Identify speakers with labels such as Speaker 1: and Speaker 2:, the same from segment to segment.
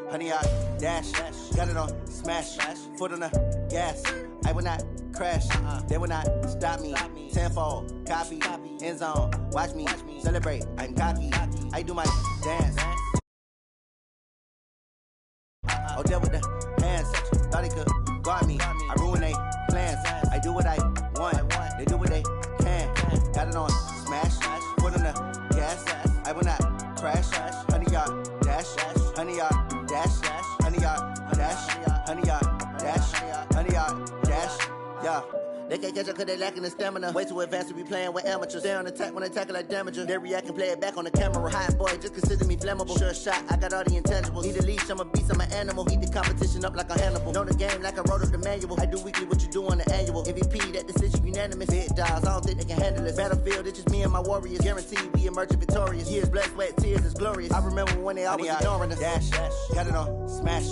Speaker 1: honey, I dash, got it on, smash, foot on the gas. I will not crash, they will not stop me. Tenfold, copy, end zone, watch me celebrate. I'm cocky, I do my dance. Oh, deal with the hands, thought he could guard me. I ruin they plans, I do what I want, they do what they can. Got it on, smash, foot on the gas. I will not crash, honey, yard dash, honey, yard dash, honey, yard dash, honey, yard dash, honey, yard dash, yeah. They can't catch up cause they lacking the stamina. Way too advanced to be playing with amateurs. They on attack when they tackle like damager. They react and play it back on the camera. Hot boy, just consider me flammable. Sure shot, I got all the intangibles. Need a leash, I'm a beast, I'm an animal. Eat the competition up like a Hannibal. Know the game like I wrote up the manual. I do weekly what you do on the annual. MVP, that decision unanimous. Big dogs, I don't think they can handle it. Battlefield, it's just me and my warriors. Guaranteed we emerge victorious. Years, blood, sweat, tears, is glorious. I remember when they always ignoring us. Dash, got it on, smash,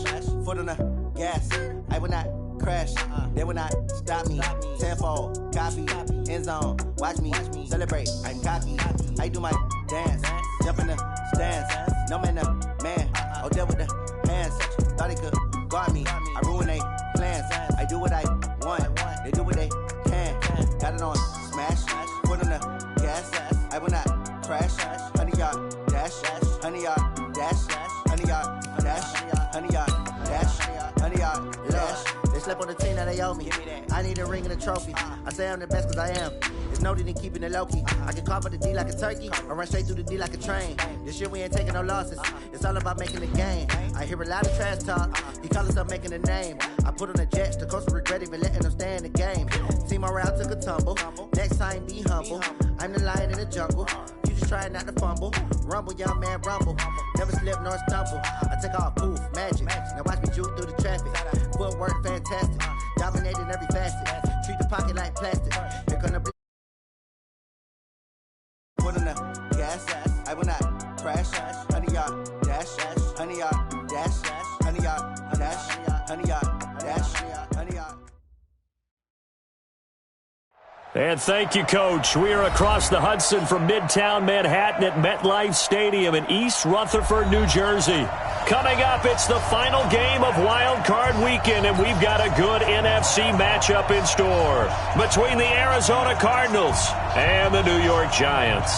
Speaker 1: foot on the gas. I will not crash, they will not stop me. Tenfold, copy, end zone, watch me celebrate. I'm cocky, I do my dance, jump in the stands. No man, the man, oh, deal with the hands. Thought he could guard me, I ruin they plans. I do what I want, they do what they can. Got it on, smash, foot on the gas. I will not crash, honey, yard dash, honey, yard dash, honey, yard dash, honey, yard dash, honey, yard dash. They slept on the team that they owe me. I need a ring and a trophy. I say I'm the best cause I am. It's noted in keeping it low-key. I can carve up the D like a turkey or run straight through the D like a train. This year we ain't taking no losses. It's all about making the game. I hear a lot of trash talk. He call himself making a name. I put on the Jets. The coach will regret even letting them stay in the game. Team morale took a tumble. Next time be humble. I'm the lion in the jungle. You just try not to fumble. Rumble, young man, rumble. Never slip nor stumble. I take off, poof, magic. Now watch me juke through the traffic. Footwork fantastic. Dominating every facet. Treat the pocket like plastic. You're gonna be foot on the gas. I will not crash. Honey, yard dash. Honey, yard dash. Honey, yard dash. Honey, yard dash. Honey, yard.
Speaker 2: And thank you, Coach. We are across the Hudson from Midtown Manhattan at MetLife Stadium in East Rutherford, New Jersey. Coming up, it's the final game of Wild Card Weekend, and we've got a good NFC matchup in store between the Arizona Cardinals and the New York Giants.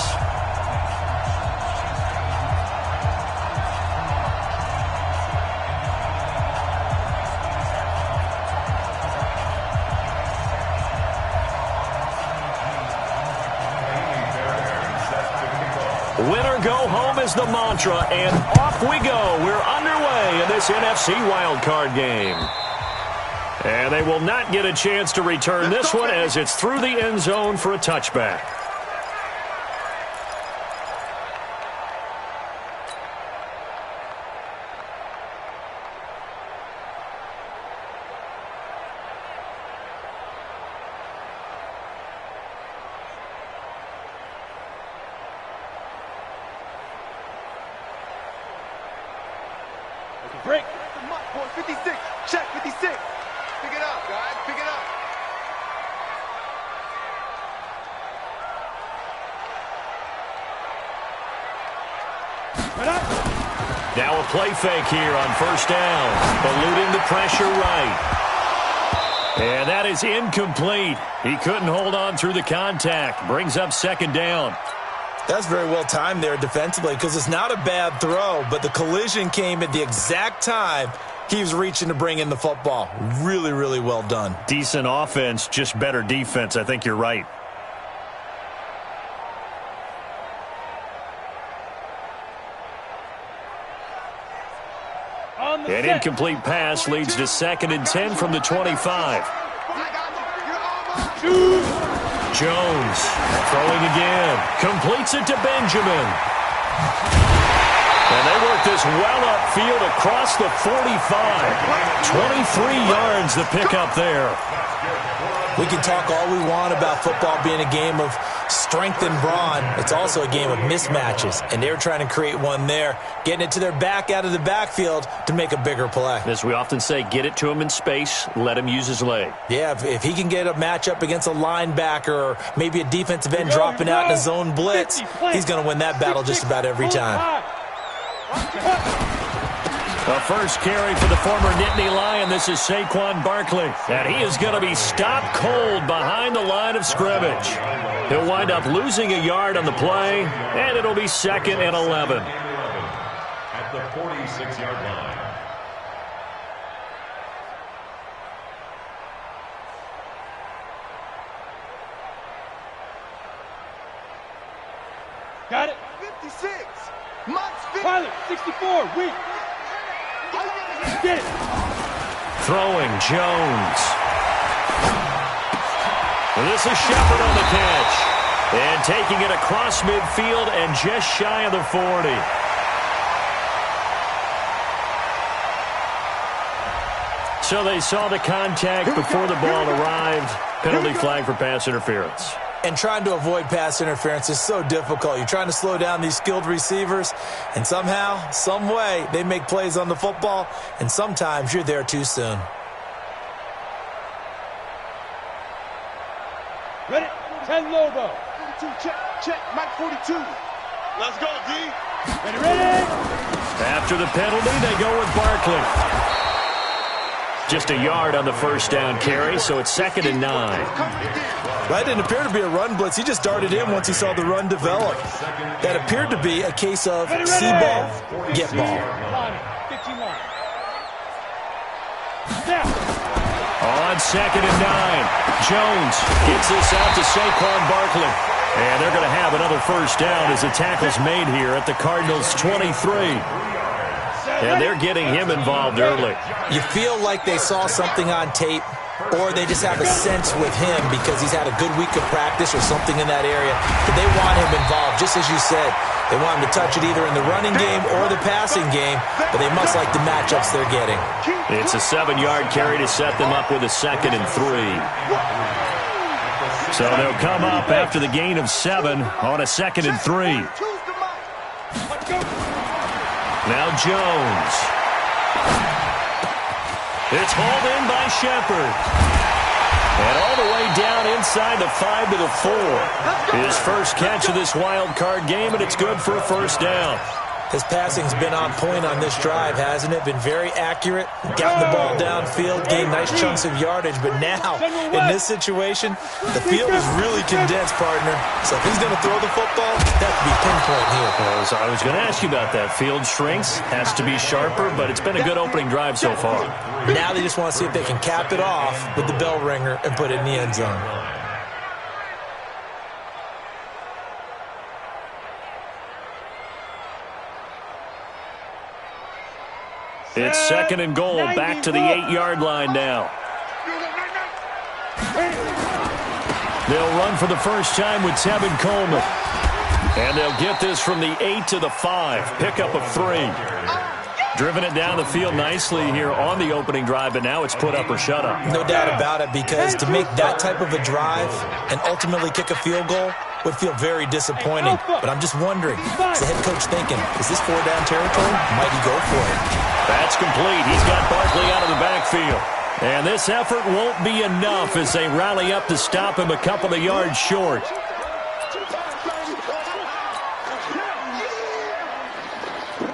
Speaker 2: Winner go home is the mantra, and off we go. We're underway in this NFC wildcard game. And they will not get a chance to return this one as it's through the end zone for a touchback.
Speaker 3: Break. 56. Check 56. Pick it up, guys. Pick it up.
Speaker 2: Now a play fake here on first down. Eluding the pressure right. And that is incomplete. He couldn't hold on through the contact. Brings up second down.
Speaker 4: That's very well timed there defensively because it's not a bad throw, but the collision came at the exact time he was reaching to bring in the football. Really, really well done.
Speaker 2: Decent offense, just better defense. I think you're right. An incomplete pass leads to 2nd and 10 from the 25. Jones throwing again. Completes it to Benjamin. And they work this well upfield across the 45. 23 yards the pickup there.
Speaker 4: We can talk all we want about football being a game of strength and brawn. It's also a game of mismatches, and they're trying to create one there, getting it to their back out of the backfield to make a bigger play.
Speaker 2: As we often say, get it to him in space, let him use his leg.
Speaker 4: Yeah, if he can get a matchup against a linebacker or maybe a defensive end dropping out in a zone blitz, he's going to win that battle just about every time.
Speaker 2: The first carry for the former Nittany Lion. This is Saquon Barkley. And he is going to be stopped cold behind the line of scrimmage. He'll wind up losing a yard on the play, and it'll be 2nd and 11.
Speaker 5: At the 46-yard line.
Speaker 3: Got it. 56. Mott's 50. Pilot, 64. Weak. Get it.
Speaker 2: Throwing Jones. This is Shepard on the catch. And taking it across midfield and just shy of the 40. So they saw the contact before the ball arrived. Penalty flag for pass interference.
Speaker 4: And trying to avoid pass interference is so difficult. You're trying to slow down these skilled receivers, and somehow, some way, they make plays on the football, and sometimes you're there too soon.
Speaker 3: Ready? 10 Lobo. 42, check. Mike 42. Let's go, D. Ready?
Speaker 2: After the penalty, they go with Barkley. Just a yard on the first down carry, so it's 2nd and 9.
Speaker 4: That didn't appear to be a run blitz. He just darted in once he saw the run develop. That appeared to be a case of see ball, get ball.
Speaker 2: On 2nd and 9, Jones gets this out to Saquon Barkley. And they're going to have another first down as the tackle's made here at the Cardinals' 23. And they're getting him involved early.
Speaker 4: You feel like they saw something on tape, or they just have a sense with him because he's had a good week of practice or something in that area. But they want him involved, just as you said. They want him to touch it either in the running game or the passing game, but they must like the matchups they're getting.
Speaker 2: It's a 7-yard carry to set them up with a 2nd and 3. So they'll come up after the gain of 7 on a 2nd and 3. Now Jones. It's hauled in by Shepard. And all the way down inside the 5 to the 4. His first catch of this wild card game, and it's good for a first down.
Speaker 4: His passing's been on point on this drive, hasn't it? Been very accurate, gotten the ball downfield, gained nice chunks of yardage. But now, in this situation, the field is really condensed, partner. So if he's going to throw the football, that could be pinpoint here.
Speaker 2: Well, I was going to ask you about that. Field shrinks, has to be sharper, but it's been a good opening drive so far.
Speaker 4: Now they just want to see if they can cap it off with the bell ringer and put it in the end zone.
Speaker 2: It's 2nd and goal, back to the 8-yard line now. They'll run for the first time with Tevin Coleman. And they'll get this from the 8 to the 5. Pickup of 3. Driven it down the field nicely here on the opening drive, but now it's put up or shut up.
Speaker 4: No doubt about it, because to make that type of a drive and ultimately kick a field goal would feel very disappointing. But I'm just wondering, is the head coach thinking, is this 4-down territory? Might he go for it?
Speaker 2: That's complete. He's got Barkley out of the backfield. And this effort won't be enough as they rally up to stop him a couple of yards short.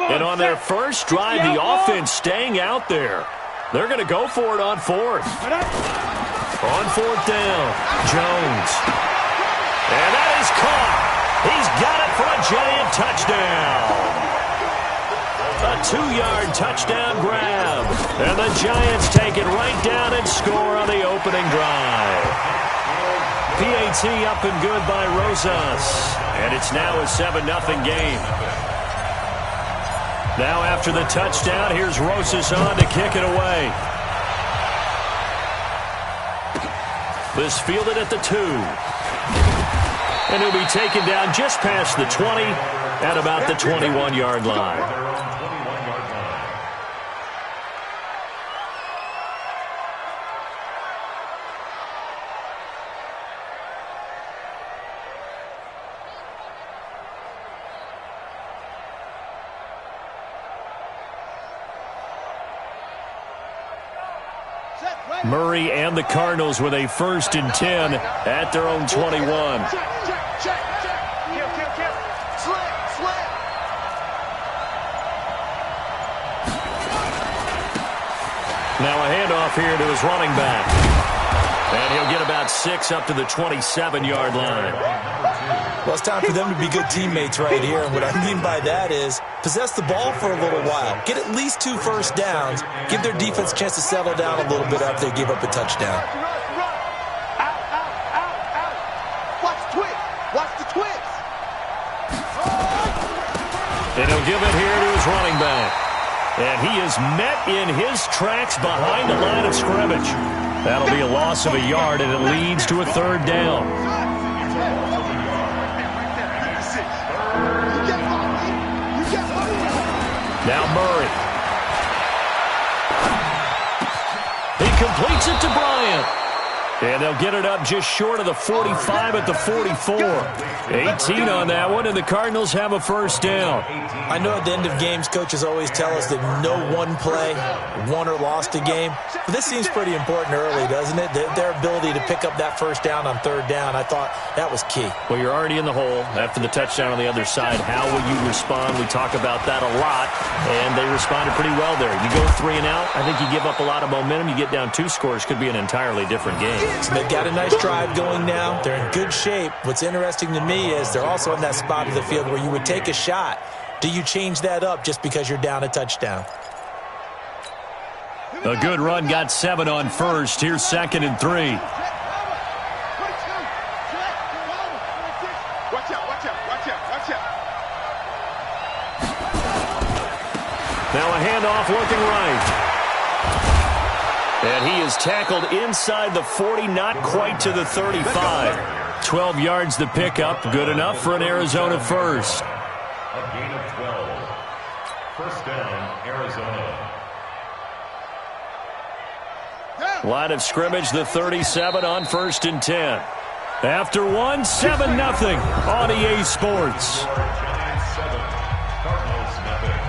Speaker 2: And on their first drive, the offense staying out there. They're going to go for it on 4th. On 4th down, Jones. And that is caught. He's got it for a giant touchdown. A 2-yard touchdown grab. And the Giants take it right down and score on the opening drive. PAT up and good by Rosas. And it's now a 7-0 game. Now after the touchdown, here's Rosas on to kick it away. This fielded at the 2. And he'll be taken down just past the 20 at about the 21-yard line. Murray and the Cardinals with a 1st and 10 at their own 21.
Speaker 3: Check. Kill. Slip.
Speaker 2: Now a handoff here to his running back. And he'll get about 6 up to the 27-yard line.
Speaker 4: Well, it's time for them to be good teammates right here. And what I mean by that is possess the ball for a little while. Get at least 2 first downs. Give their defense a chance to settle down a little bit after they give up a touchdown.
Speaker 3: Watch the twitch. Watch the twitch.
Speaker 2: And he'll give it here to his running back. And he is met in his tracks behind the line of scrimmage. That'll be a loss of a yard, and it leads to a 3rd down. Now Murray. He completes it to Bryant. And they'll get it up just short of the 45 at the 44. 18 on that one, and the Cardinals have a 1st down.
Speaker 4: I know at the end of games, coaches always tell us that no one play won or lost a game. But this seems pretty important early, doesn't it? Their ability to pick up that 1st down on 3rd down, I thought that was key.
Speaker 2: Well, you're already in the hole after the touchdown on the other side. How will you respond? We talk about that a lot, and they responded pretty well there. You go 3 and out, I think you give up a lot of momentum. You get down 2 scores, could be an entirely different game.
Speaker 4: So they've got a nice drive going now. They're in good shape. What's interesting to me is they're also in that spot of the field where you would take a shot. Do you change that up just because you're down a touchdown?
Speaker 2: A good run got 7 on 1st. Here's 2nd and 3.
Speaker 3: Watch out, watch out, watch out, watch out.
Speaker 2: Now a handoff looking right. And he is tackled inside the 40, not quite to the 35. 12 yards to pick up. Good enough for an Arizona 1st.
Speaker 5: A gain of 12. 1st down, Arizona.
Speaker 2: Line of scrimmage, the 37 on 1st and 10. After 1, 7-0 on EA Sports.
Speaker 5: Giants 7, Cardinals nothing.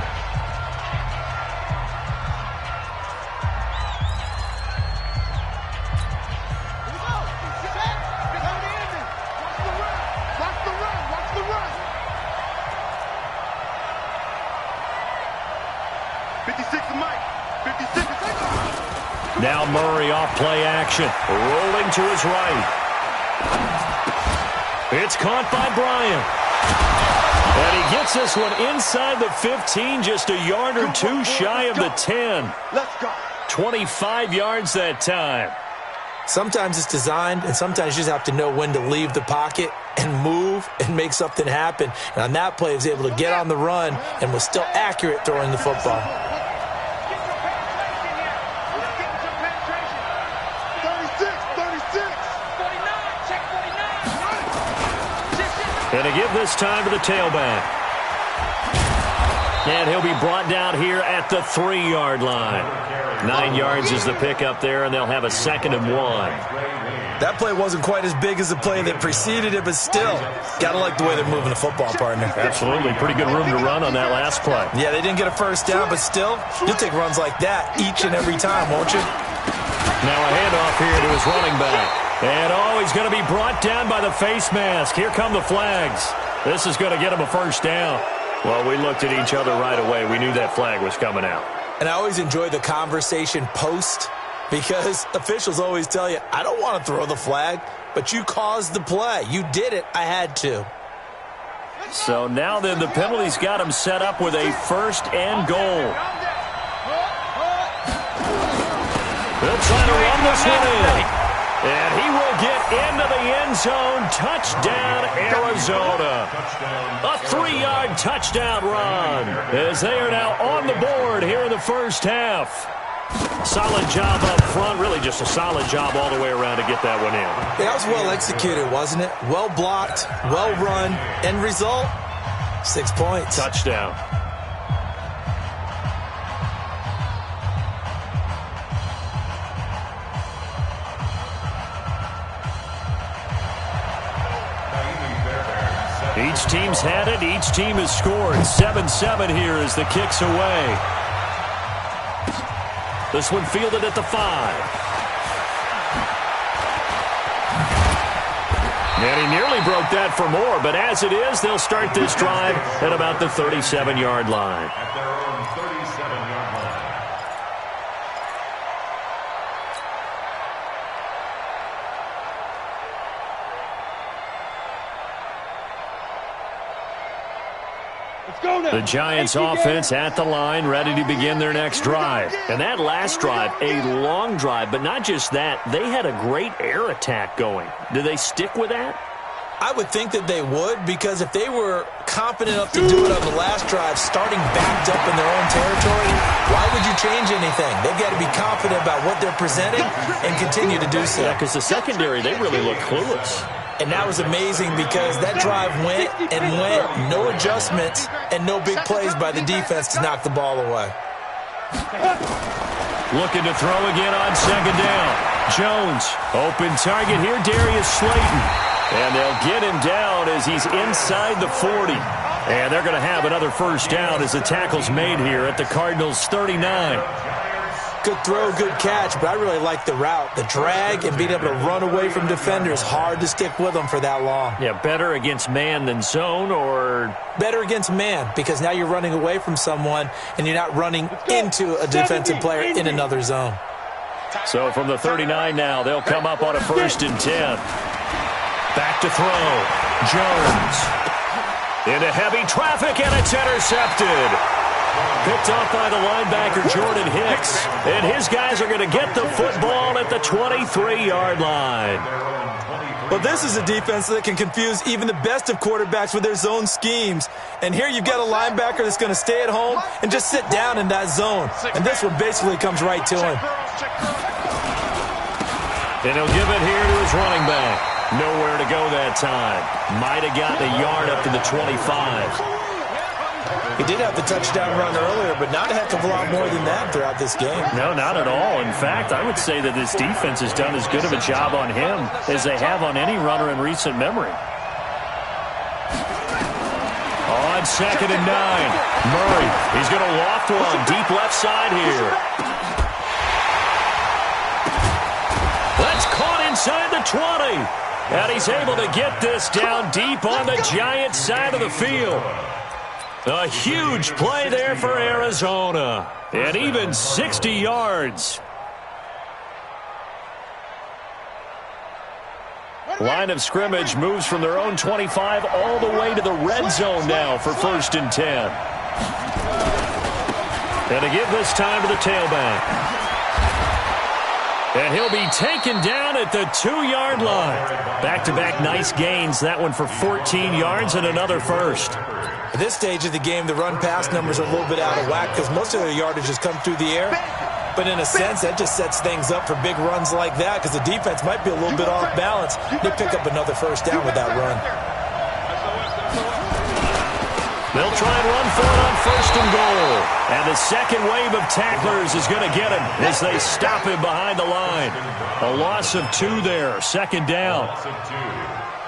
Speaker 2: Now Murray off play action. Rolling to his right. It's caught by Bryant. And he gets this one inside the 15, just a yard or 2 shy of the 10.
Speaker 3: Let's go.
Speaker 2: 25 yards that time.
Speaker 4: Sometimes it's designed, and sometimes you just have to know when to leave the pocket and move and make something happen. And on that play, he was able to get on the run and was still accurate throwing the football.
Speaker 2: And to give this time to the tailback. And he'll be brought down here at the 3-yard line. 9 yards is the pickup there, and they'll have a 2nd and 1.
Speaker 4: That play wasn't quite as big as the play that preceded it, but still, gotta like the way they're moving the football, partner.
Speaker 2: Absolutely. Pretty good room to run on that last play.
Speaker 4: Yeah, they didn't get a 1st down, but still, you'll take runs like that each and every time, won't you?
Speaker 2: Now a handoff here to his running back. And he's going to be brought down by the face mask. Here come the flags. This is going to get him a 1st down. Well, we looked at each other right away. We knew that flag was coming out.
Speaker 4: And I always enjoy the conversation post, because officials always tell you, I don't want to throw the flag, but you caused the play. You did it. I had to.
Speaker 2: So now then, the penalty's got him set up with a 1st and goal. They'll try to run this one in. And he will get into the end zone. Touchdown, Arizona. A 3-yard touchdown run as they are now on the board here in the 1st half. Solid job up front. Really just a solid job all the way around to get that one in.
Speaker 4: Yeah, that was well executed, wasn't it? Well blocked, well run. End result, 6 points.
Speaker 2: Touchdown. Each team's had it. Each team has scored. 7-7 here as the kick's away. This one fielded at the 5. And he nearly broke that for more, but as it is, they'll start this drive at about the 37-yard line.
Speaker 5: At their own 37-yard line.
Speaker 2: The Giants offense at the line, ready to begin their next drive. And that last drive, a long drive, but not just that. They had a great air attack going. Do they stick with that?
Speaker 4: I would think that they would, because if they were confident enough to do it on the last drive, starting backed up in their own territory, why would you change anything? They've got to be confident about what they're presenting and continue to do so.
Speaker 2: Yeah, because the secondary, they really look clueless.
Speaker 4: And that was amazing because that drive went and went, no adjustments and no big plays by the defense to knock the ball away.
Speaker 2: Looking to throw again on second down. Jones, open target here, Darius Slayton. And they'll get him down as he's inside the 40. And they're going to have another first down as the tackle's made here at the Cardinals' 39.
Speaker 4: Good throw, good catch, but I really like the route. The drag and being able to run away from defenders, hard to stick with them for that long.
Speaker 2: Yeah, better against man than zone, or?
Speaker 4: Better against man, because now you're running away from someone and you're not running into a defensive player in another zone.
Speaker 2: So from the 39 now, they'll come up on a 1st and 10. Back to throw. Jones. Into heavy traffic, and it's intercepted. Picked off by the linebacker, Jordan Hicks. And his guys are going to get the football at the 23-yard line.
Speaker 4: Well, this is a defense that can confuse even the best of quarterbacks with their zone schemes. And here you've got a linebacker that's going to stay at home and just sit down in that zone. And this one basically comes right to him.
Speaker 2: And he'll give it here to his running back. Nowhere to go that time. Might have gotten a yard up to the 25.
Speaker 4: He did have the touchdown run earlier, but not a heck of a lot more than that throughout this game.
Speaker 2: No, not at all. In fact, I would say that this defense has done as good of a job on him as they have on any runner in recent memory. On 2nd and 9, Murray. He's going to loft one deep left side here. That's caught inside the 20. And he's able to get this down deep on the Giants side of the field. A huge play there for Arizona. And even 60 yards. Line of scrimmage moves from their own 25 all the way to the red zone now for 1st and 10. And to give this time to the tailback. And he'll be taken down at the 2-yard line. Back-to-back nice gains. That one for 14 yards and another first.
Speaker 4: At this stage of the game, the run-pass numbers are a little bit out of whack because most of their yardage has come through the air. But in a sense, that just sets things up for big runs like that because the defense might be a little bit off balance. They pick up another first down with that run.
Speaker 2: They'll try and run for it on 1st and goal. And the second wave of tacklers is going to get him as they stop him behind the line. A loss of 2 there. 2nd down.
Speaker 5: Loss of 2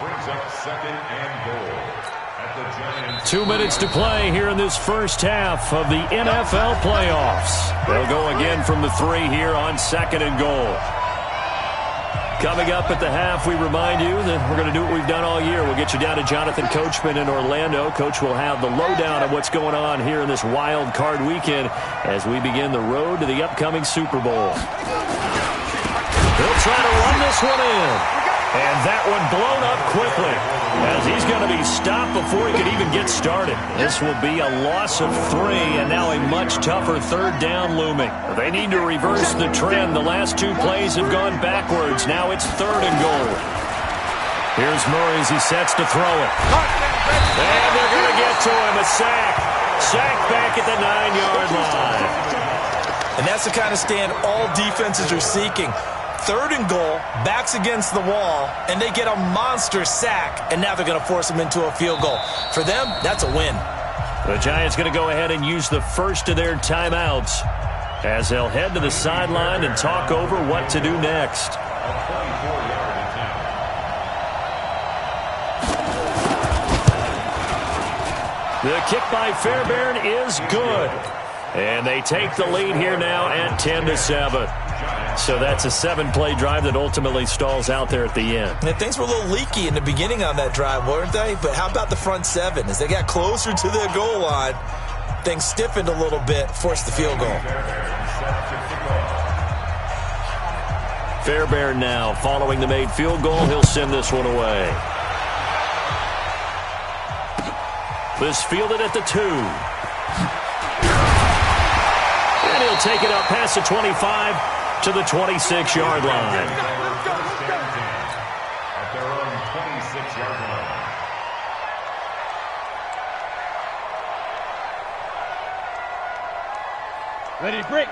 Speaker 5: brings up 2nd and goal at the Giants.
Speaker 2: 2 minutes to play here in this first half of the NFL playoffs. They'll go again from the 3 here on 2nd and goal. Coming up at the half, we remind you that we're going to do what we've done all year. We'll get you down to Jonathan Coachman in Orlando. Coach will have the lowdown of what's going on here in this wild card weekend as we begin the road to the upcoming Super Bowl. They'll try to run this one in. And that one blown up quickly as he's going to be stopped before he could even get started. This will be a loss of 3 and now a much tougher 3rd down looming. They need to reverse the trend. The last 2 plays have gone backwards. Now it's 3rd and goal. Here's Murray as he sets to throw it. And they're going to get to him. A sack. Sack back at the 9-yard line.
Speaker 4: And that's the kind of stand all defenses are seeking. 3rd and goal, backs against the wall, and they get a monster sack, and now they're going to force them into a field goal. For them, that's a win.
Speaker 2: The Giants going to go ahead and use the first of their timeouts as they'll head to the sideline and talk over what to do next. The kick by Fairbairn is good. And they take the lead here now at 10-7. So that's a 7-play drive that ultimately stalls out there at the end.
Speaker 4: And things were a little leaky in the beginning on that drive, weren't they? But how about the front 7? As they got closer to their goal line, things stiffened a little bit, forced the field goal.
Speaker 2: Fairbairn now following the made field goal. He'll send this one away. This fielded at the 2. And he'll take it up past the 25 to the 26-yard line.
Speaker 5: At their own 26-yard line.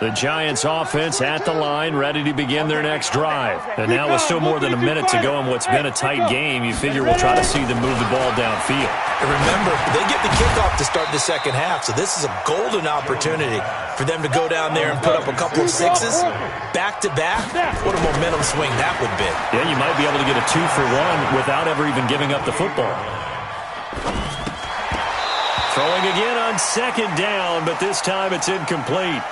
Speaker 2: The Giants offense at the line, ready to begin their next drive. And now with still more than a minute to go in what's been a tight game, you figure we'll try to see them move the ball downfield.
Speaker 4: And remember, they get the kickoff to start the second half, so this is a golden opportunity for them to go down there and put up a couple of sixes back-to-back. What a momentum swing that would be.
Speaker 2: Yeah, you might be able to get a 2-for-1 without ever even giving up the football. Throwing again on second down, but this time it's incomplete.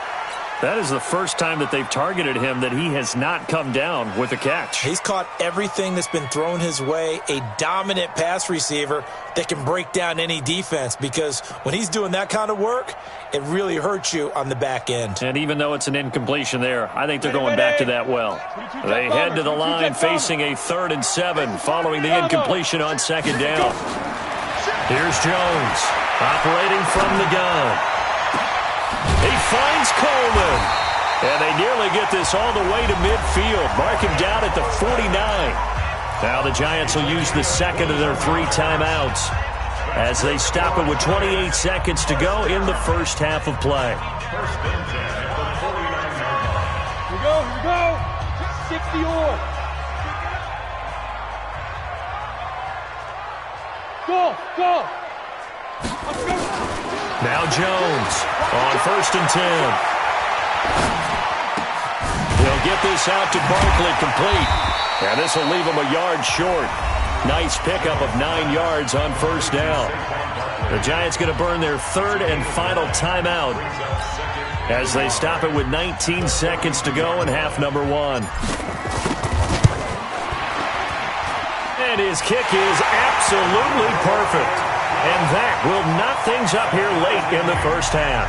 Speaker 2: That is the first time that they've targeted him that he has not come down with a catch.
Speaker 4: He's caught everything that's been thrown his way, a dominant pass receiver that can break down any defense, because when he's doing that kind of work, it really hurts you on the back end.
Speaker 2: And even though it's an incompletion there, I think they're going back to that well. They head to the line facing a 3rd and 7 following the incompletion on second down. Here's Jones operating from the gun. He finds Coleman. And they nearly get this all the way to midfield. Mark him down at the 49. Now the Giants will use the second of their 3 timeouts as they stop it with 28 seconds to go in the first half of play.
Speaker 5: First and 10 at the 49-yard line.
Speaker 3: Here we go. 60 on. Go. Let's go.
Speaker 2: Now Jones on 1st and 10. He'll get this out to Barkley complete. And this will leave him a yard short. Nice pickup of 9 yards on first down. The Giants going to burn their 3rd and final timeout as they stop it with 19 seconds to go in half number 1. And his kick is absolutely perfect. And that will knock things up here late in the first half.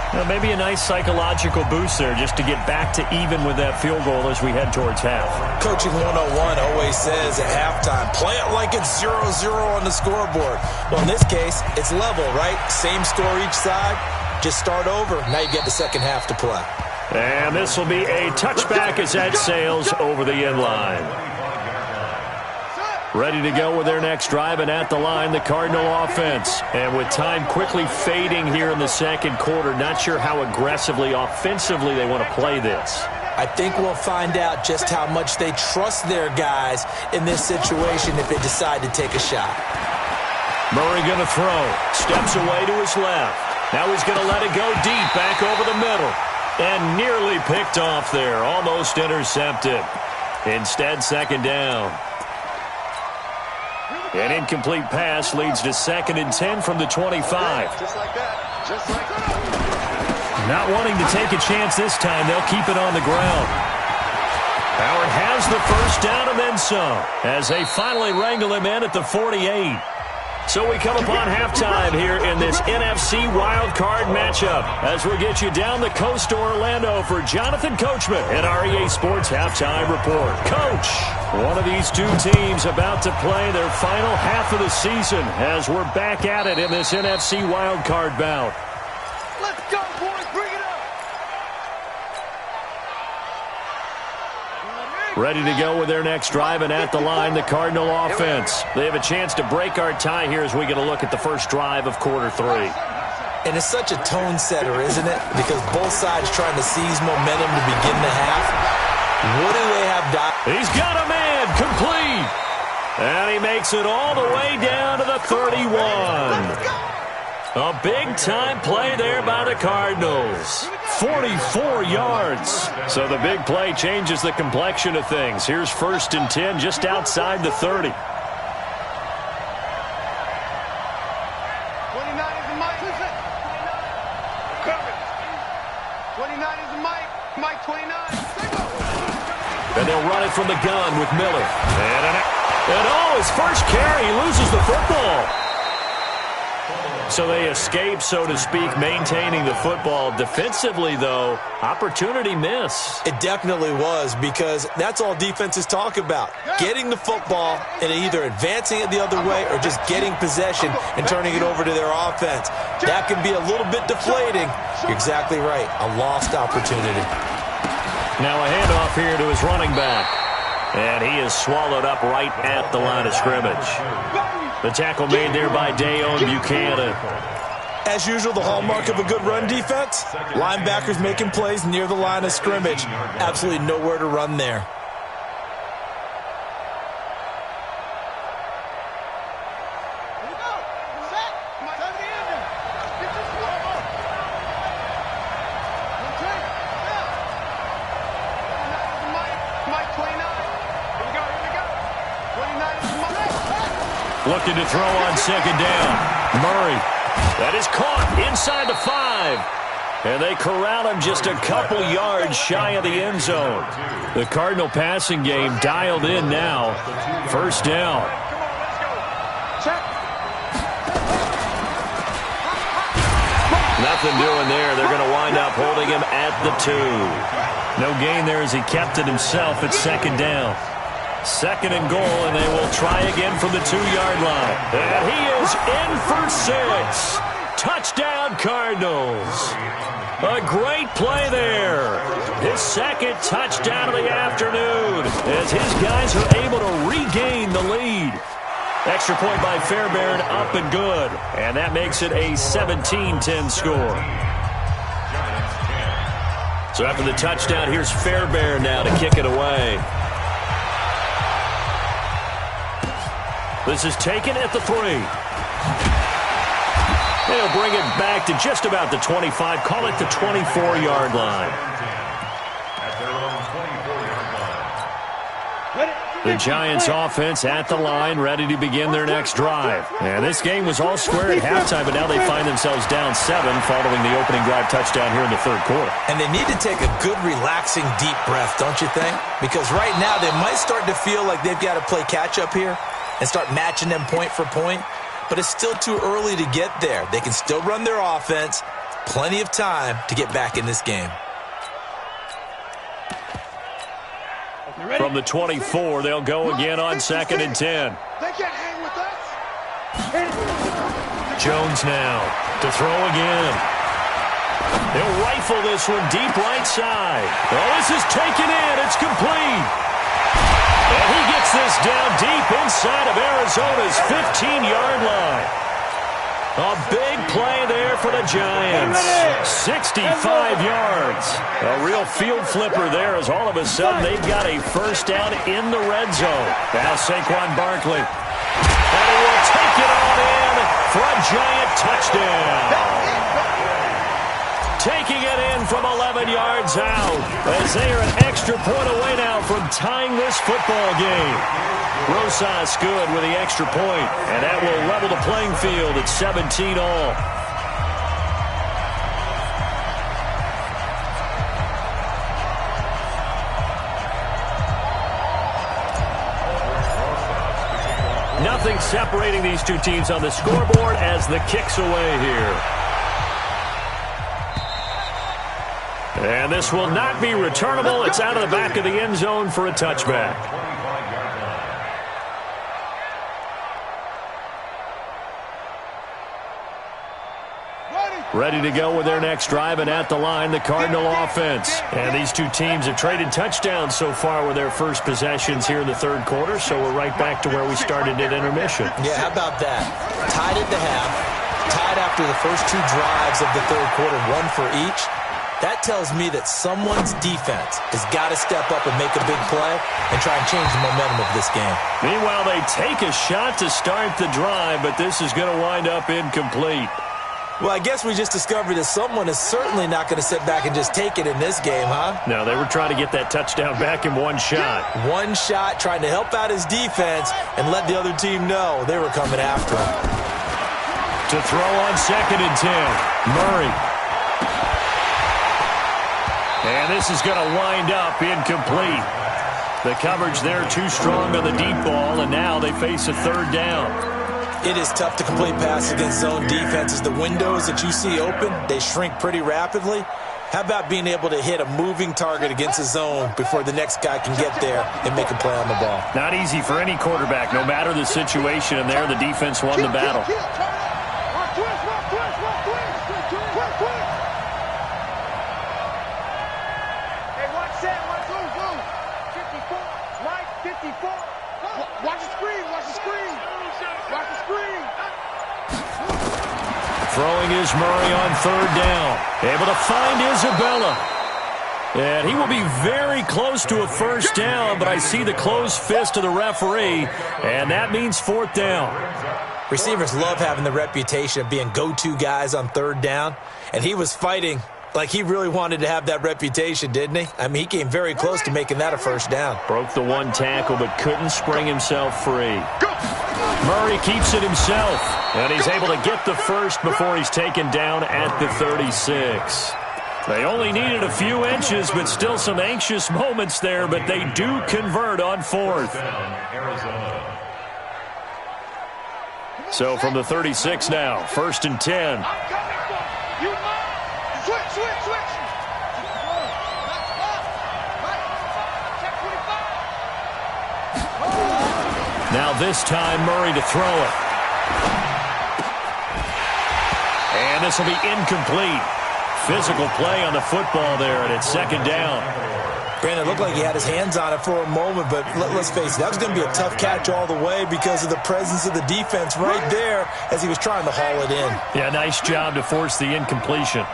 Speaker 2: Now, maybe a nice psychological boost there just to get back to even with that field goal as we head towards half.
Speaker 4: Coaching 101 always says at halftime, play it like it's 0-0 on the scoreboard. Well, in this case, it's level, right? Same score each side. Just start over. Now you get the second half to play.
Speaker 2: And this will be a touchback as that sails over the end line. Ready to go with their next drive, and at the line, the Cardinal offense. And with time quickly fading here in the second quarter, not sure how aggressively, offensively they want to play this.
Speaker 4: I think we'll find out just how much they trust their guys in this situation if they decide to take a shot.
Speaker 2: Murray going to throw. Steps away to his left. Now he's going to let it go deep, back over the middle. And nearly picked off there, almost intercepted. Instead, second down. An incomplete pass leads to 2nd and 10 from the 25.
Speaker 3: Just like that.
Speaker 2: Not wanting to take a chance this time, they'll keep it on the ground. Howard has the first down and then some as they finally wrangle him in at the 48. So we come upon halftime here in this NFC wildcard matchup as we get you down the coast to Orlando for Jonathan Coachman at our EA Sports Halftime Report. Coach, one of these two teams about to play their final half of the season as we're back at it in this NFC wildcard bout.
Speaker 3: Let's go, boys. Bring it up.
Speaker 2: Ready to go with their next drive, and at the line, the Cardinal offense. They have a chance to break our tie here as we get a look at the first drive of quarter 3.
Speaker 4: And it's such a tone setter, isn't it? Because both sides trying to seize momentum to begin the half. What do they have?
Speaker 2: He's got a man complete. And he makes it all the way down to the 31. A big-time play there by the Cardinals. 44 yards. So the big play changes the complexion of things. Here's 1st and 10 just outside the 30.
Speaker 3: 29 is the mic. 29 is the mic. Mike 29.
Speaker 2: And they'll run it from the gun with Miller. And his first carry, he loses the football. So they escape, so to speak, maintaining the football. Defensively, though, opportunity miss.
Speaker 4: It definitely was, because that's all defenses talk about. Getting the football and either advancing it the other way or just getting possession and turning it over to their offense. That can be a little bit deflating. You're exactly right. A lost opportunity.
Speaker 2: Now a handoff here to his running back. And he is swallowed up right at the line of scrimmage. The tackle made there by Dayon Buchanan.
Speaker 4: As usual, the hallmark of a good run defense, linebackers making plays near the line of scrimmage. Absolutely nowhere to run there.
Speaker 2: Looking to throw on second down. Murray. That is caught inside the 5. And they corral him just a couple yards shy of the end zone. The Cardinal passing game dialed in now. First down. Nothing doing there. They're going to wind up holding him at the 2. No gain there as he kept it himself at second down. Second and goal, and they will try again from the 2-yard line. And he is in for 6. Touchdown, Cardinals. A great play there. His second touchdown of the afternoon as his guys are able to regain the lead. Extra point by Fairbairn, up and good. And that makes it a 17-10 score. So after the touchdown, here's Fairbairn now to kick it away. This is taken at the 3. They'll bring it back to just about the 25. Call it the 24-yard line.
Speaker 5: At their own 24-yard line.
Speaker 2: The Giants offense at the line, ready to begin their next drive. And this game was all square at halftime, but now they find themselves down 7 following the opening drive touchdown here in the third quarter.
Speaker 4: And they need to take a good, relaxing, deep breath, don't you think? Because right now they might start to feel like they've got to play catch-up here and start matching them point for point. But it's still too early to get there. They can still run their offense. Plenty of time to get back in this game.
Speaker 2: From the 24, they'll go again on second and 10.
Speaker 3: They can't hang with us.
Speaker 2: Jones now to throw again. They'll rifle this one deep right side. Oh, this is taken in. It's complete. And he gets this down deep inside of Arizona's 15-yard line. A big play there for the Giants. 65 yards. A real field flipper there as all of a sudden they've got a first down in the red zone. Now Saquon Barkley. And he will take it on in for a Giant touchdown. Taking it in from 11 yards out as they are an extra point away now from tying this football game. Rosas good with the extra point, and that will level the playing field at 17 all. Nothing separating these two teams on the scoreboard as the kick's away here. And this will not be returnable. It's out of the back of the end zone for a touchback. Ready to go with their next drive, and at the line, the Cardinal offense. And these two teams have traded touchdowns so far with their first possessions here in the third quarter, so we're right back to where we started at intermission.
Speaker 4: Yeah, how about that? Tied at the half, tied after the first 2 drives of the third quarter, 1 for each. That tells me that someone's defense has got to step up and make a big play and try and change the momentum of this game.
Speaker 2: Meanwhile, they take a shot to start the drive, but this is going to wind up incomplete.
Speaker 4: Well, I guess we just discovered that someone is certainly not going to sit back and just take it in this game, huh?
Speaker 2: No, they were trying to get that touchdown back in one shot.
Speaker 4: One shot, trying to help out his defense and let the other team know they were coming after him.
Speaker 2: To throw on second and 10, Murray. And this is going to wind up incomplete. The coverage there too strong on the deep ball, and now they face a third down.
Speaker 4: It is tough to complete passes against zone defenses. The windows that you see open, they shrink pretty rapidly. How about being able to hit a moving target against a zone before the next guy can get there and make a play on the ball?
Speaker 2: Not easy for any quarterback, no matter the situation, and there the defense won the battle.
Speaker 3: Watch the screen, watch the screen. Watch the screen.
Speaker 2: Throwing is Murray on third down. Able to find Isabella. And he will be very close to a first down, but I see the closed fist of the referee, and that means fourth down.
Speaker 4: Receivers love having the reputation of being go-to guys on third down, and he was fighting like he really wanted to have that reputation, didn't he? I mean, he came very close to making that a first down.
Speaker 2: Broke the one tackle, but couldn't spring himself free. Murray keeps it himself, and he's able to get the first before he's taken down at the 36. They only needed a few inches, but still some anxious moments there, but they do convert on fourth. So from the 36 now, 1st and 10. Now this time, Murray to throw it. And this will be incomplete. Physical play on the football there, and it's second down.
Speaker 4: Brandon, it looked like he had his hands on it for a moment, but let's face it, that was going to be a tough catch all the way because of the presence of the defense right there as he was trying to haul it in.
Speaker 2: Yeah, nice job to force the incompletion.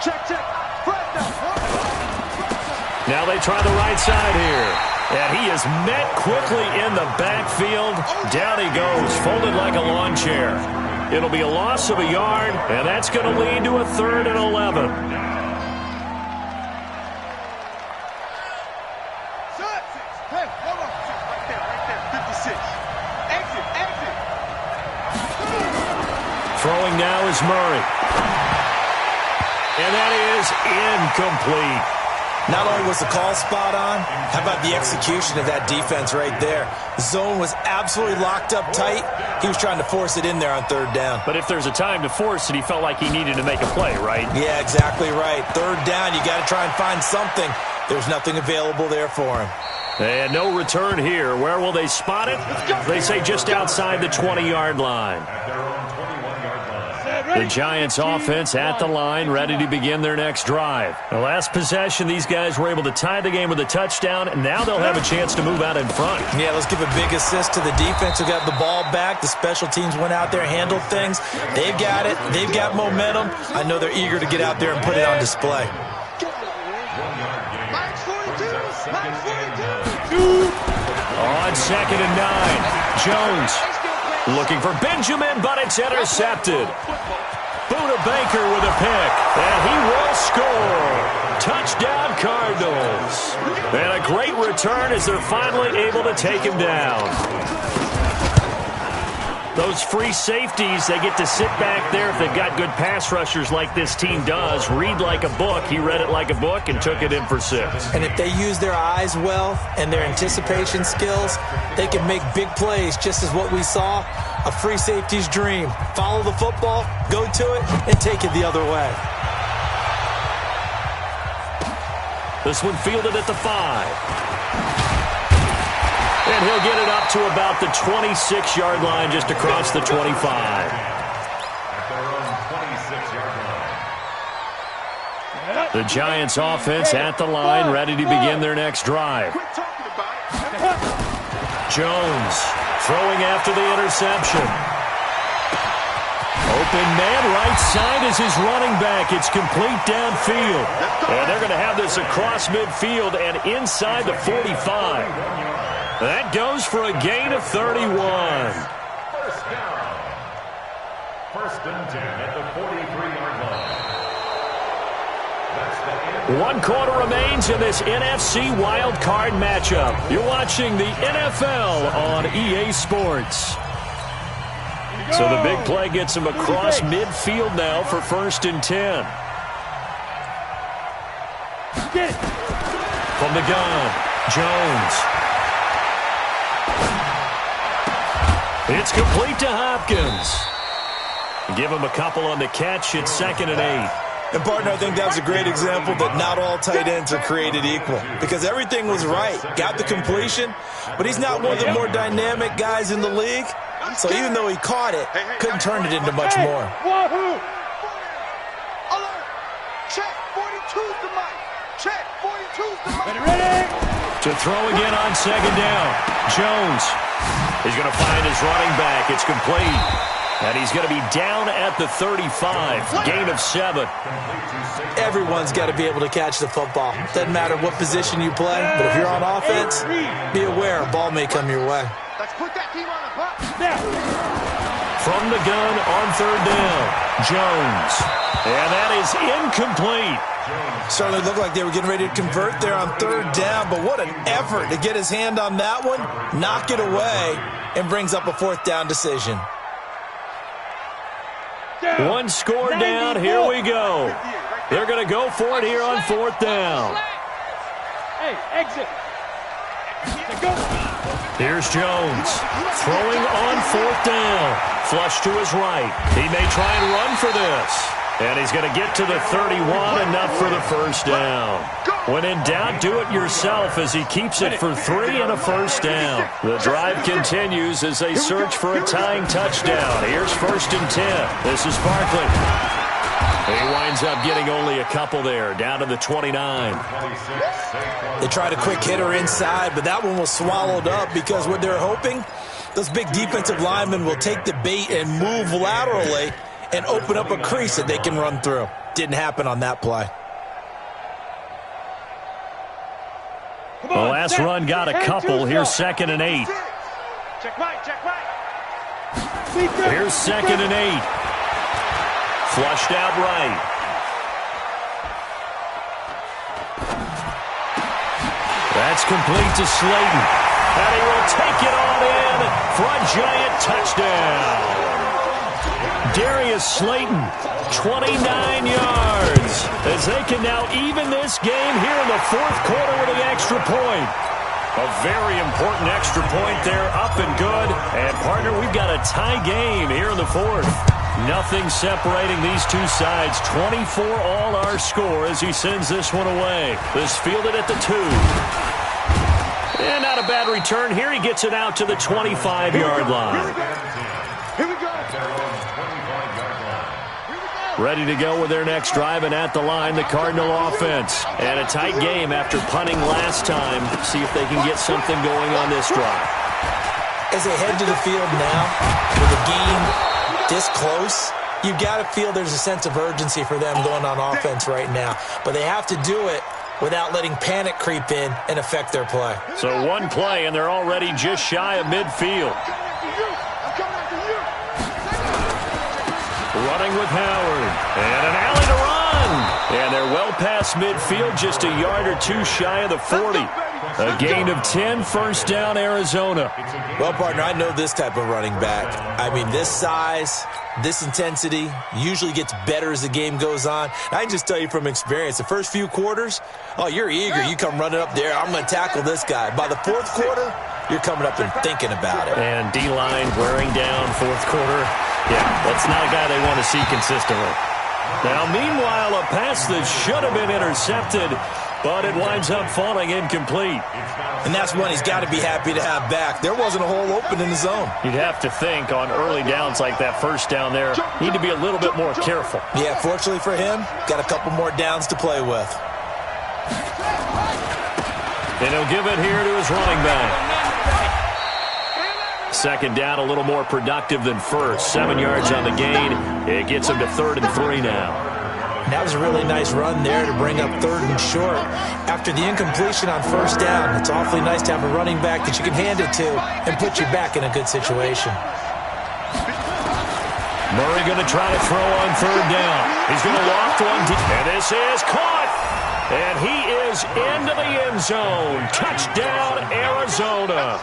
Speaker 3: Check.
Speaker 2: Now they try the right side here. And he is met quickly in the backfield. Down he goes, folded like a lawn chair. It'll be a loss of a yard, and that's going to lead to a 3rd and 11.
Speaker 3: Hey, hold on. Right there, 56. Exit.
Speaker 2: Throwing now is Murray. And that is incomplete.
Speaker 4: Not only was the call spot on, how about the execution of that defense right there? The zone was absolutely locked up tight. He was trying to force it in there on third down.
Speaker 2: But if there's a time to force it, he felt like he needed to make a play, right?
Speaker 4: Yeah, exactly right. Third down, you got to try and find something. There's nothing available there for him.
Speaker 2: And no return here. Where will they spot it? They say just outside the 20-yard line. The Giants offense at the line, ready to begin their next drive. The last possession, these guys were able to tie the game with a touchdown, and now they'll have a chance to move out in front.
Speaker 4: Yeah, let's give a big assist to the defense who got the ball back. The special teams went out there, handled things. They've got it. They've got momentum. I know they're eager to get out there and put it on display.
Speaker 2: On 2nd and 9, Jones looking for Benjamin, but it's intercepted. Buda Baker with a pick, and he will score. Touchdown, Cardinals. And a great return as they're finally able to take him down. Those free safeties, they get to sit back there if they've got good pass rushers like this team does. Read like a book. He read it like a book and took it in for 6.
Speaker 4: And if they use their eyes well and their anticipation skills, they can make big plays, just as what we saw. A free safety's dream. Follow the football, go to it, and take it the other way.
Speaker 2: This one fielded at the 5. And he'll get it up to about the 26-yard line, just across the 25. The Giants offense at the line, ready to begin their next drive. Jones throwing after the interception. Open man, right side is his running back. It's complete downfield. And they're going to have this across midfield and inside the 45. That goes for a gain of 31.
Speaker 5: First down. 1st and 10 at the 43-yard line.
Speaker 2: 1 quarter remains in this NFC Wild Card matchup. You're watching the NFL on EA Sports. So the big play gets him across midfield now for 1st and 10. From the gun, Jones. It's complete to Hopkins. Give him a couple on the catch. It's 2nd and 8.
Speaker 4: And, partner, I think that was a great example that not all tight ends are created equal because everything was right. Got the completion, but he's not one of the more dynamic guys in the league. So even though he caught it, couldn't turn it into much more.
Speaker 3: Wahoo! Alert! Check 42's the mic. Check 42's the mic. Ready?
Speaker 2: To throw again on 2nd down. Jones. He's going to find his running back. It's complete. And he's going to be down at the 35. Gain of 7.
Speaker 4: Everyone's got to be able to catch the football. Doesn't matter what position you play, but if you're on offense, be aware a ball may come your way.
Speaker 3: Let's put that team on the box.
Speaker 2: From the gun on 3rd down. Jones. And that is incomplete.
Speaker 4: Certainly looked like they were getting ready to convert there on 3rd down, but what an effort to get his hand on that one, knock it away, and brings up a 4th down decision.
Speaker 2: One score down. Here we go. They're going to go for it here on 4th down.
Speaker 3: Hey, exit.
Speaker 2: Here's Jones. Throwing on 4th down. Flush to his right. He may try and run for this. And he's going to get to the 31, enough for the 1st down. When in doubt, do it yourself as he keeps it for 3 and a 1st down. The drive continues as they search for a tying touchdown. Here's 1st and 10. This is Barkley. He winds up getting only a couple there, down to the 29.
Speaker 4: They tried a quick hitter inside, but that one was swallowed up because what they're hoping, those big defensive linemen will take the bait and move laterally and open up a crease that they can run through. Didn't happen on that play.
Speaker 2: The last run got a couple. Here's 2nd and 8.
Speaker 3: Check right, check right.
Speaker 2: Here's 2nd and 8. Flushed out right. That's complete to Slayton. And he will take it on in for a giant touchdown. Darius Slayton, 29 yards, as they can now even this game here in the 4th quarter with an extra point. A very important extra point there, up and good. And, partner, we've got a tie game here in the 4th. Nothing separating these two sides. 24 all our score as he sends this one away. This fielded at the 2. And not a bad return here. He gets it out to the 25-yard line.
Speaker 3: Here we go.
Speaker 2: Ready to go with their next drive, and at the line, the Cardinal offense. And a tight game after punting last time. See if they can get something going on this drive.
Speaker 4: As they head to the field now, with the game this close, you've got to feel there's a sense of urgency for them going on offense right now. But they have to do it without letting panic creep in and affect their play.
Speaker 2: So one play, and they're already just shy of midfield. Running with Howard. And an alley to run. And they're well past midfield, just a yard or 2 shy of the 40. A gain of 10, 1st down, Arizona.
Speaker 4: Well, partner, I know this type of running back. I mean, this size, this intensity usually gets better as the game goes on. I can just tell you from experience, the first few quarters, oh, you're eager. You come running up there, I'm going to tackle this guy. By the 4th quarter, you're coming up and thinking about it.
Speaker 2: And D-line wearing down 4th quarter. Yeah, that's not a guy they want to see consistently. Now, meanwhile, a pass that should have been intercepted, but it winds up falling incomplete.
Speaker 4: And that's one he's got to be happy to have back. There wasn't a hole open in the zone.
Speaker 2: You'd have to think on early downs like that 1st down there, need to be a little bit more careful.
Speaker 4: Yeah, fortunately for him, got a couple more downs to play with.
Speaker 2: And he'll give it here to his running back. 2nd down, a little more productive than 1st. 7 yards on the gain. It gets him to 3rd and 3 now.
Speaker 4: That was a really nice run there to bring up 3rd and short. After the incompletion on 1st down, it's awfully nice to have a running back that you can hand it to and put you back in a good situation.
Speaker 2: Murray going to try to throw on 3rd down. He's going to loft one deep. And this is caught. And he is into the end zone. Touchdown, Arizona.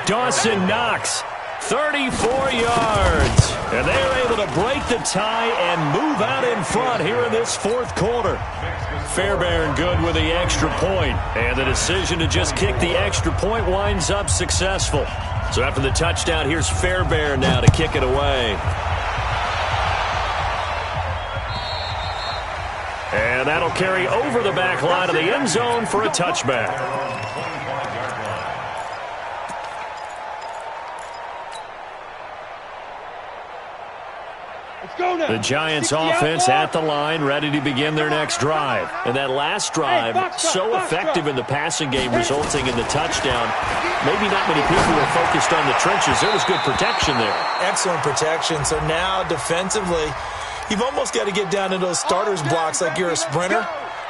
Speaker 2: Dawson Knox, 34 yards. And they're able to break the tie and move out in front here in this 4th quarter. Fairbairn good with the extra point. And the decision to just kick the extra point winds up successful. So after the touchdown, here's Fairbairn now to kick it away. And that'll carry over the back line of the end zone for a touchback. The Giants offense at the line, ready to begin their next drive. And that last drive, so effective in the passing game, resulting in the touchdown. Maybe not many people were focused on the trenches. There was good protection there.
Speaker 4: Excellent protection. So now, defensively, you've almost got to get down to those starters blocks like you're a sprinter.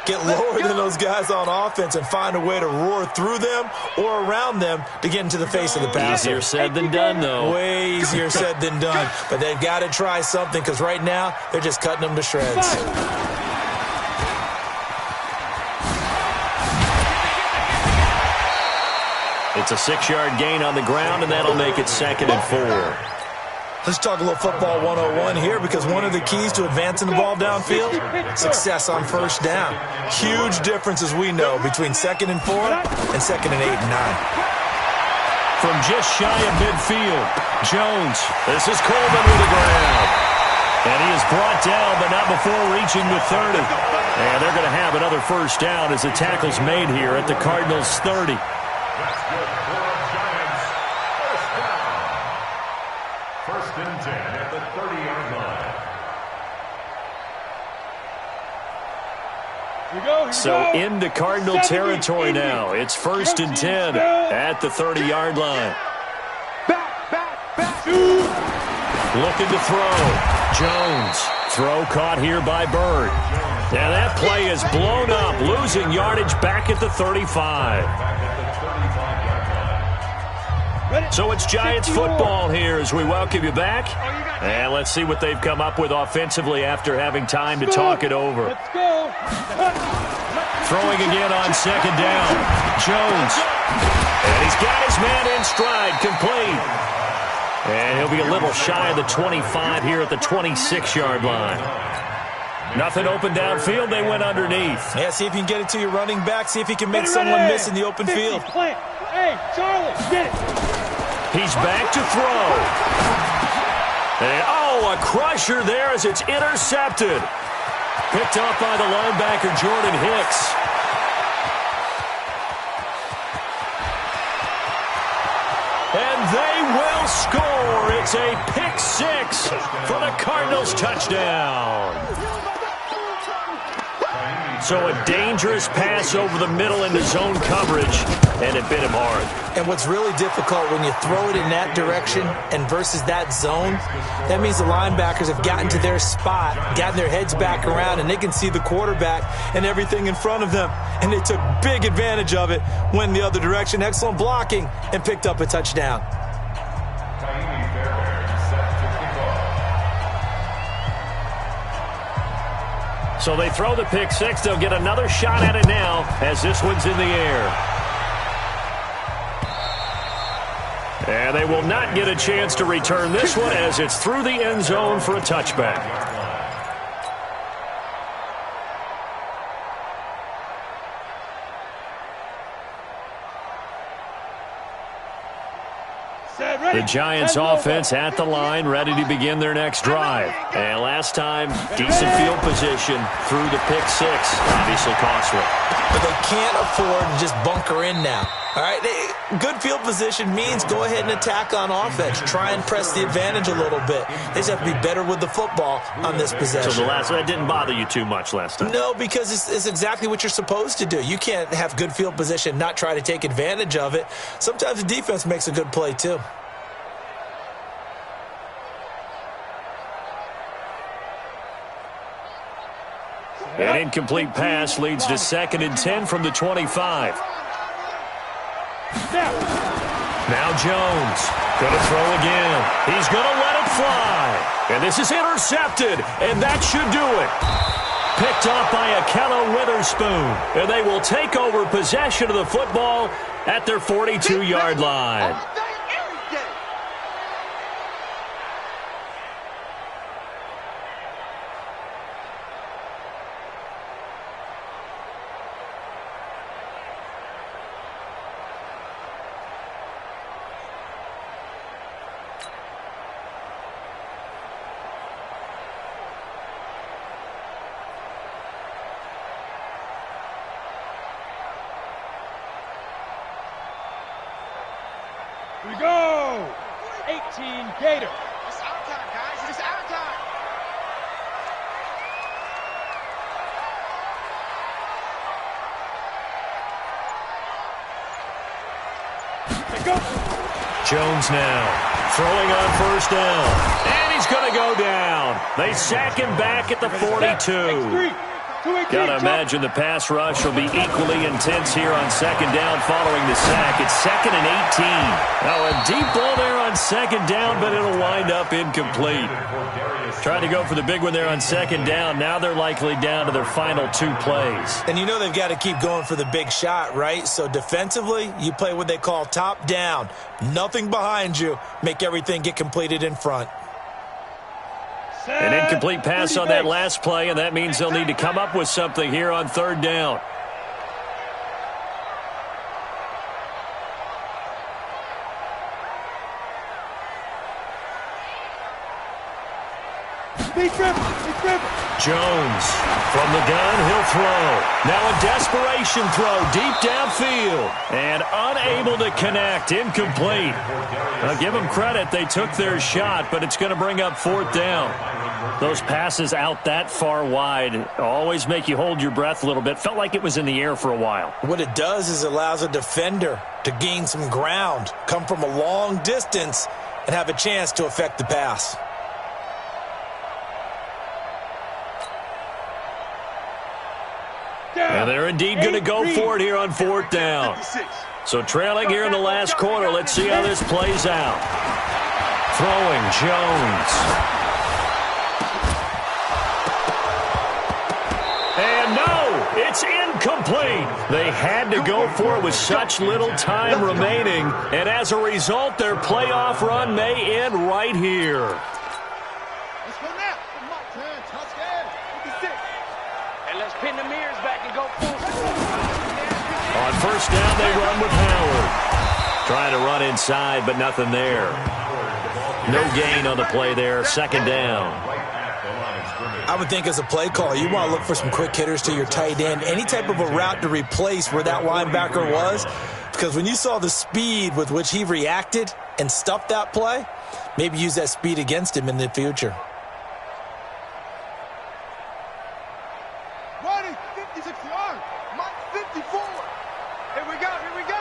Speaker 4: Get lower than those guys on offense and find a way to roar through them or around them to get into the face of the passer.
Speaker 2: Easier said than done, though.
Speaker 4: Way easier said than done. But they've got to try something because right now they're just cutting them to shreds.
Speaker 2: It's a 6-yard gain on the ground, and that'll make it 2nd and 4.
Speaker 4: Let's talk a little football 101 here because one of the keys to advancing the ball downfield, success on first down. Huge difference, as we know, between 2nd and 4 and 2nd and 8 and 9.
Speaker 2: From just shy of midfield, Jones. This is Coleman with the grab. And he is brought down, but not before reaching the 30. And they're going to have another first down as the tackle's made here at the Cardinals' 30.
Speaker 5: First and 10 at the 30-yard line.
Speaker 2: So into Cardinal territory now. It's 1st and 10 at the 30-yard line. Looking to throw. Jones. Throw caught here by Bird. Now that play is blown up, losing yardage back at the 35. So it's Giants football here as we welcome you back. And let's see what they've come up with offensively after having time to talk it over. Throwing again on 2nd down. Jones. And he's got his man in stride, complete. And he'll be a little shy of the 25 here at the 26-yard line. Nothing open downfield. They went underneath.
Speaker 4: Yeah, see if you can get it to your running back. See if you can make someone miss in the open field.
Speaker 3: Hey, Charlie, get it.
Speaker 2: He's back to throw. And, a crusher there as it's intercepted. Picked up by the linebacker, Jordan Hicks. And they will score. It's a pick 6 for the Cardinals touchdown. So a dangerous pass over the middle into zone coverage, and it bit him hard.
Speaker 4: And what's really difficult when you throw it in that direction and versus that zone, that means the linebackers have gotten to their spot, gotten their heads back around, and they can see the quarterback and everything in front of them. And they took big advantage of it, went in the other direction, excellent blocking, and picked up a touchdown.
Speaker 2: So they throw the pick 6. They'll get another shot at it now as this one's in the air. And they will not get a chance to return this one as it's through the end zone for a touchback. The Giants offense at the line, ready to begin their next drive. And last time, decent field position through the pick 6. Obviously costly.
Speaker 4: But they can't afford to just bunker in now. All right, good field position means go ahead and attack on offense. Try and press the advantage a little bit. They just have to be better with the football on this possession.
Speaker 2: So that didn't bother you too much last time?
Speaker 4: No, because it's exactly what you're supposed to do. You can't have good field position, not try to take advantage of it. Sometimes the defense makes a good play too.
Speaker 2: An incomplete pass leads to 2nd and 10 from the 25. Now Jones going to throw again. He's going to let it fly. And this is intercepted, and that should do it. Picked off by Akello Witherspoon. And they will take over possession of the football at their 42-yard line.
Speaker 3: We go. 18 Gator.
Speaker 6: It's out of time, guys. It's out of time.
Speaker 3: Go.
Speaker 2: Jones now throwing on first down. And he's going to go down. They sack him back at the 42. Got to imagine the pass rush will be equally intense here on second down following the sack. It's 2nd and 18. Now a deep ball there on second down, but it'll wind up incomplete. Trying to go for the big one there on second down. Now they're likely down to their final 2 plays.
Speaker 4: And you know they've got to keep going for the big shot, right? So defensively, you play what they call top down. Nothing behind you. Make everything get completed in front.
Speaker 2: An incomplete pass on that last play, and that means they'll need to come up with something here on 3rd down. Jones from the gun, he'll throw. Now a desperation throw deep downfield and unable to connect, incomplete. I'll give them credit, they took their shot, but it's going to bring up 4th down. Those passes out that far wide always make you hold your breath a little bit. Felt like it was in the air for a while.
Speaker 4: What it does is it allows a defender to gain some ground, come from a long distance, and have a chance to affect the pass.
Speaker 2: And they're indeed going to go for it here on 4th down. So trailing here in the last quarter, let's see how this plays out. Throwing Jones. And no, it's incomplete. They had to go for it with such little time remaining. And as a result, their playoff run may end right here.
Speaker 6: Let's go now. Touchdown. 56. And let's pin the mirrors back and go full.
Speaker 2: On 1st down, they run with Howard. Trying to run inside, but nothing there. No gain on the play there. 2nd down.
Speaker 4: I would think as a play call, you want to look for some quick hitters to your tight end. Any type of a route to replace where that linebacker was. Because when you saw the speed with which he reacted and stuffed that play, maybe use that speed against him in the future.
Speaker 6: Running, 56 yards. Mike, 54. Here we go. Where'd he go?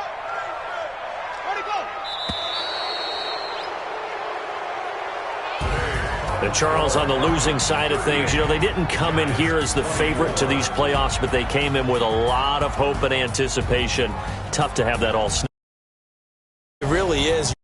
Speaker 2: The Charles on the losing side of things. You know, they didn't come in here as the favorite to these playoffs, but they came in with a lot of hope and anticipation. Tough to have that all.
Speaker 4: It really is.